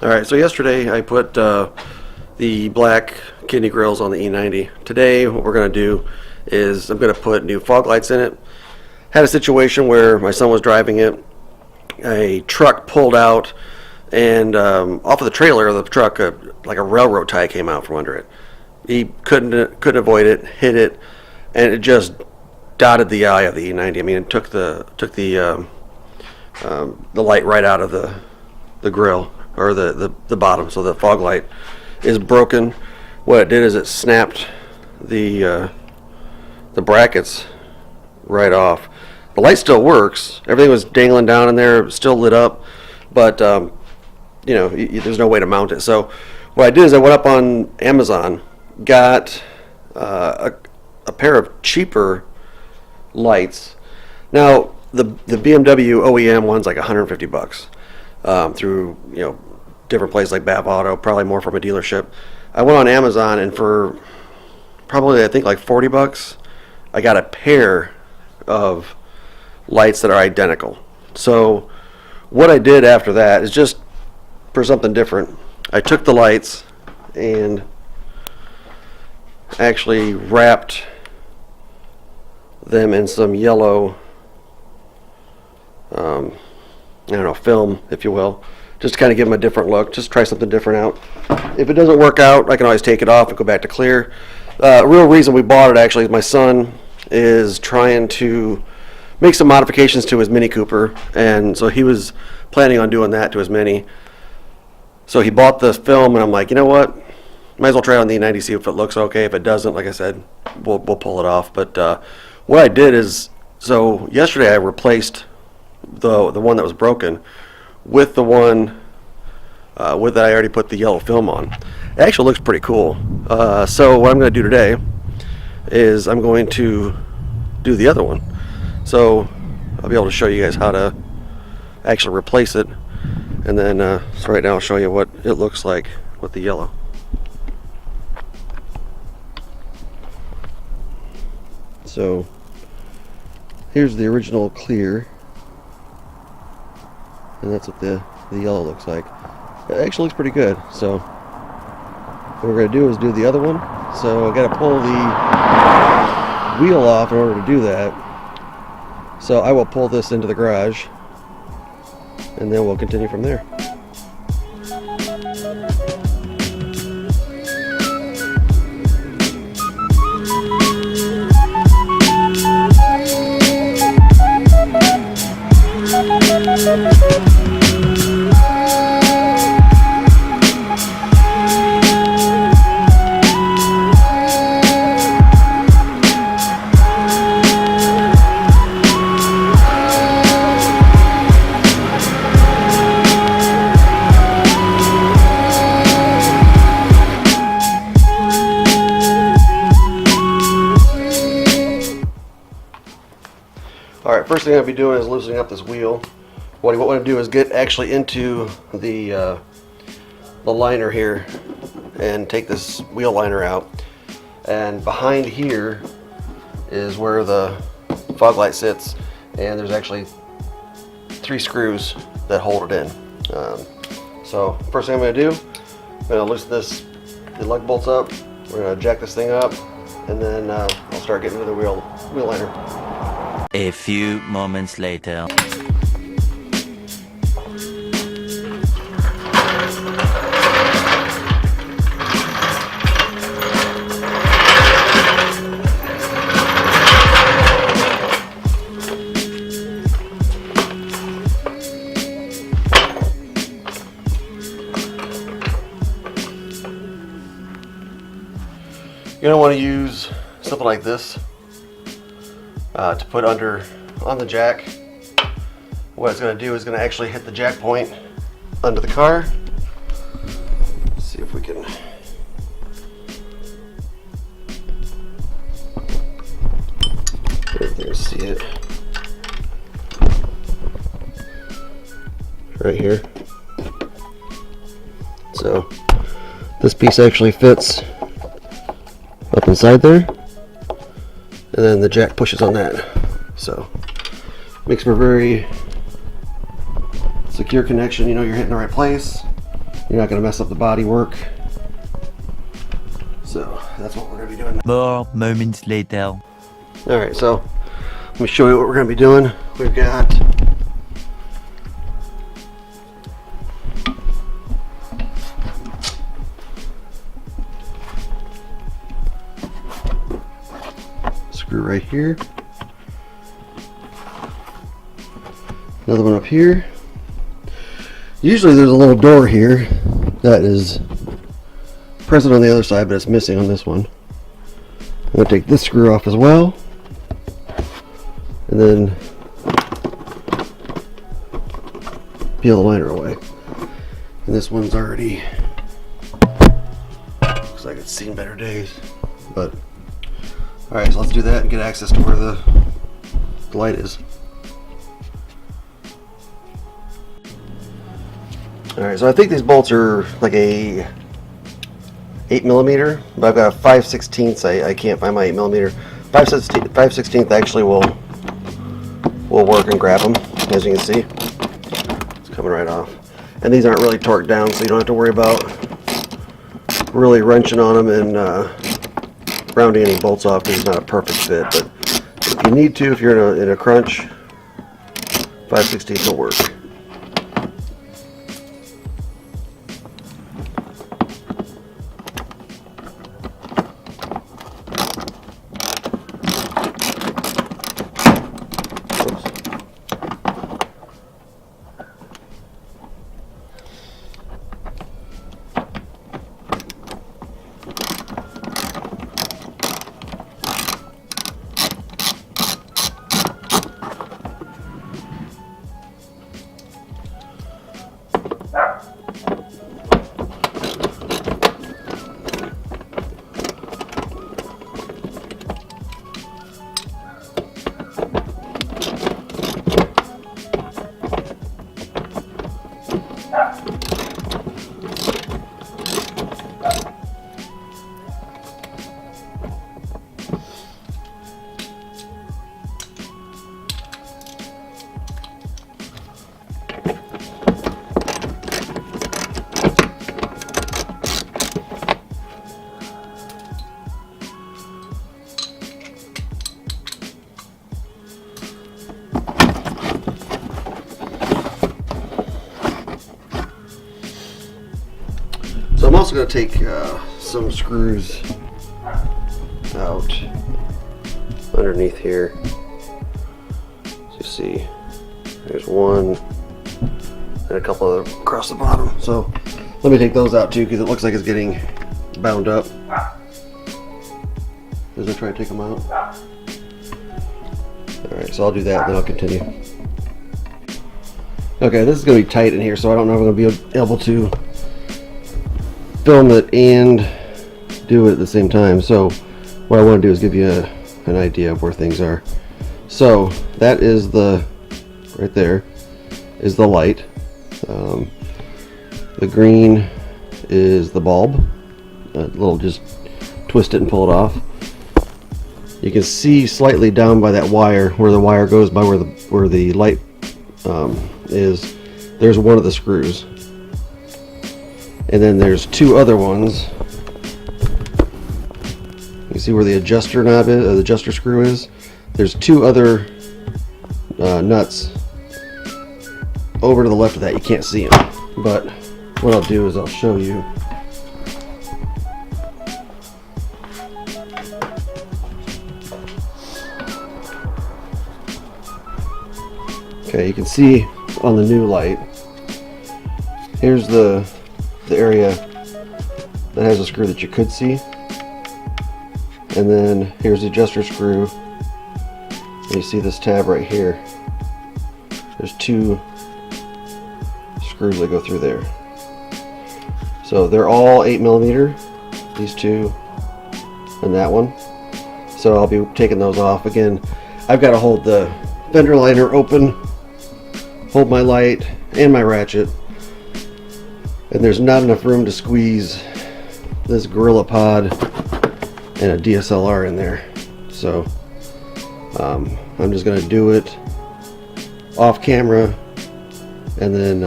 Alright, so yesterday I put the black kidney grills on the E90. Today what we're going to do is I'm going to put new fog lights in it. Had a situation where my son was driving it. A truck pulled out and off of the trailer of the truck, like a railroad tie came out from under it. He couldn't avoid it, hit it, and it just dotted the eye of the E90. I mean, it took the light right out of the grill, or the bottom, so the fog light is broken. What it did is it snapped the brackets right off. The light still works. Everything was dangling down in there, still lit up, but you know, there's no way to mount it. So what I did is I went up on Amazon, got a pair of cheaper lights. Now the BMW OEM one's like $150 through, you know, different places like BAP Auto, probably more from a dealership. I went on Amazon and for probably I think like $40 I got a pair of lights that are identical. So what I did after that is, just for something different, I took the lights and actually wrapped them in some yellow I don't know, film, if you will, just to kind of give them a different look. Just try something different out. If it doesn't work out, I can always take it off and go back to clear. Real reason we bought it actually is my son is trying to make some modifications to his Mini Cooper, and so he was planning on doing that to his Mini. So he bought the film, and I'm like, you know what? Might as well try it on the E90, see if it looks okay. If it doesn't, like I said, we'll pull it off. But what I did is, so yesterday I replaced the one that was broken with the one with that I already put the yellow film on. It actually looks pretty cool. So what I'm going to do today is I'm going to do the other one. So I'll be able to show you guys how to actually replace it, and then so right now I'll show you what it looks like with the yellow. So here's the original clear, and that's what the yellow looks like. It actually looks pretty good. So what we're going to do is do the other one. So I got to pull the wheel off in order to do that. So I will pull this into the garage, and then we'll continue from there. Alright, first thing I'll be doing is loosening up this wheel. What I want to do is get actually into the liner here and take this wheel liner out. And behind here is where the fog light sits, and there's actually 3 screws that hold it in. So first thing I'm going to do, I'm going to loosen the lug bolts up. We're going to jack this thing up, and then I'll start getting into the wheel liner. A few moments later. You're going to want to use something like this to put under on the jack. What it's going to do is going to actually hit the jack point under the car. Let's see if we can. See it right here. So this piece actually fits up inside there, and then the jack pushes on that. So makes for a very secure connection. You know you're hitting the right place, You're not going to mess up the body work. So that's what we're going to be doing. More moments later. Alright, so let me show you what we're going to be doing. We've got screw right here. Another one up here. Usually there's a little door here that is present on the other side, but it's missing on this one. I'm going to take this screw off as well. And then peel the liner away. And this one's already, looks like it's seen better days. But, alright, so let's do that and get access to where the light is. Alright, so I think these bolts are like a 8mm, but I've got a 5/16. I can't find my 8mm. 5/16 actually will work and grab them, as you can see. It's coming right off. And these aren't really torqued down, so you don't have to worry about really wrenching on them and rounding any bolts off because it's not a perfect fit. But if you need to, if you're in a crunch, 5/16 will work. So I'm also going to take some screws out underneath here. As you see, there's one and a couple of them across the bottom. So let me take those out too, because it looks like it's getting bound up. As I try to take them out. Alright, so I'll do that, then I'll continue. Okay, this is going to be tight in here, so I don't know if I'm going to be able to film it and do it at the same time. So what I want to do is give you an idea of where things are. So that is right there is the light. The green is the bulb. A little, just twist it and pull it off. You can see slightly down by that wire, where the wire goes by where the light is. There's one of the screws. And then there's two other ones. You see where the adjuster knob is, or the adjuster screw is? There's two other nuts over to the left of that. You can't see them. But what I'll do is I'll show you. Okay, you can see on the new light, here's the area that has a screw that you could see, and then here's the adjuster screw, and you see this tab right here. There's two screws that go through there. So they're all 8mm, these two and that one. So I'll be taking those off. Again, I've got to hold the fender liner open, hold my light and my ratchet, and there's not enough room to squeeze this Gorilla Pod and a DSLR in there. So I'm just going to do it off camera and then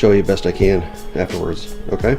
show you best I can afterwards, okay?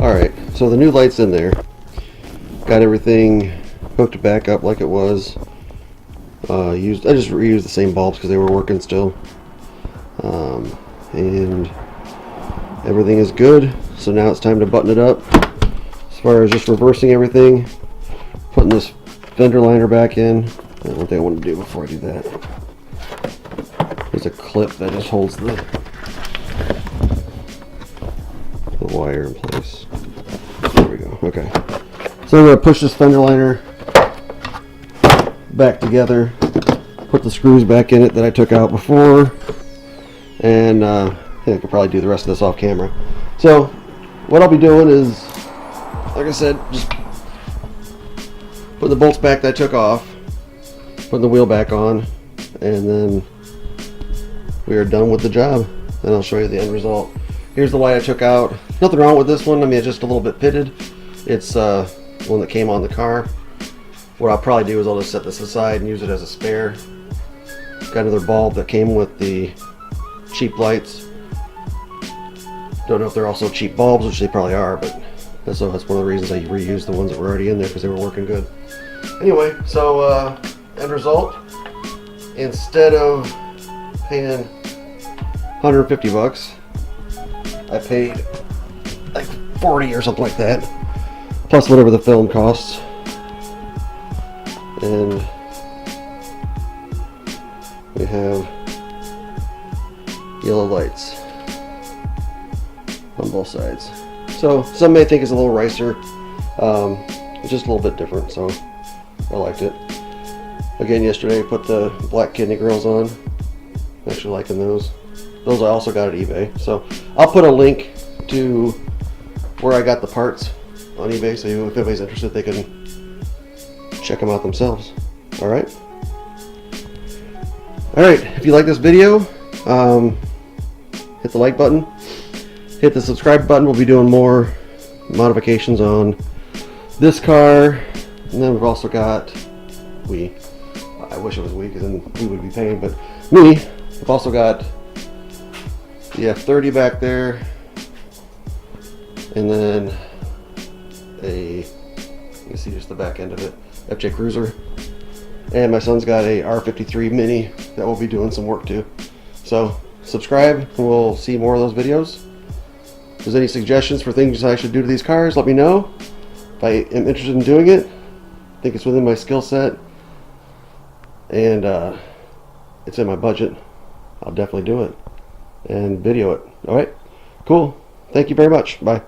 Alright, so the new light's in there. Got everything hooked back up like it was. I just reused the same bulbs because they were working still. And everything is good. So now it's time to button it up. As far as just reversing everything, putting this fender liner back in. And one thing I want to do before I do that, there's a clip that just holds the wire in place. There we go. Okay. So I'm going to push this fender liner back together, put the screws back in it that I took out before, and I think I could probably do the rest of this off camera. So what I'll be doing is, like I said, just put the bolts back that I took off, putting the wheel back on, and then we are done with the job. And I'll show you the end result. Here's the light I took out. Nothing wrong with this one. I mean, it's just a little bit pitted. It's one that came on the car. What I'll probably do is I'll just set this aside and use it as a spare. Got another bulb that came with the cheap lights. Don't know if they're also cheap bulbs, which they probably are, but that's one of the reasons I reused the ones that were already in there, because they were working good. Anyway, so end result, instead of paying 150 bucks, I paid like 40 or something like that, plus whatever the film costs. And we have yellow lights on both sides. So some may think it's a little ricer. It's just a little bit different, so I liked it. Again, yesterday I put the black kidney grills on. I'm actually liking those. Those I also got at eBay. So I'll put a link to where I got the parts on eBay, so if anybody's interested, they can check them out themselves. Alright? Alright, if you like this video, hit the like button. Hit the subscribe button. We'll be doing more modifications on this car. And then we've also got I wish it was we, because then we would be paying, but me. I've also got the F30 back there, and then you can see just the back end of it, FJ Cruiser, and my son's got a R53 Mini that we'll be doing some work to. So subscribe, and we'll see more of those videos. If there's any suggestions for things I should do to these cars, let me know. If I am interested in doing it, I think it's within my skill set, and it's in my budget, I'll definitely do it and video it. Alright, cool. Thank you very much. Bye.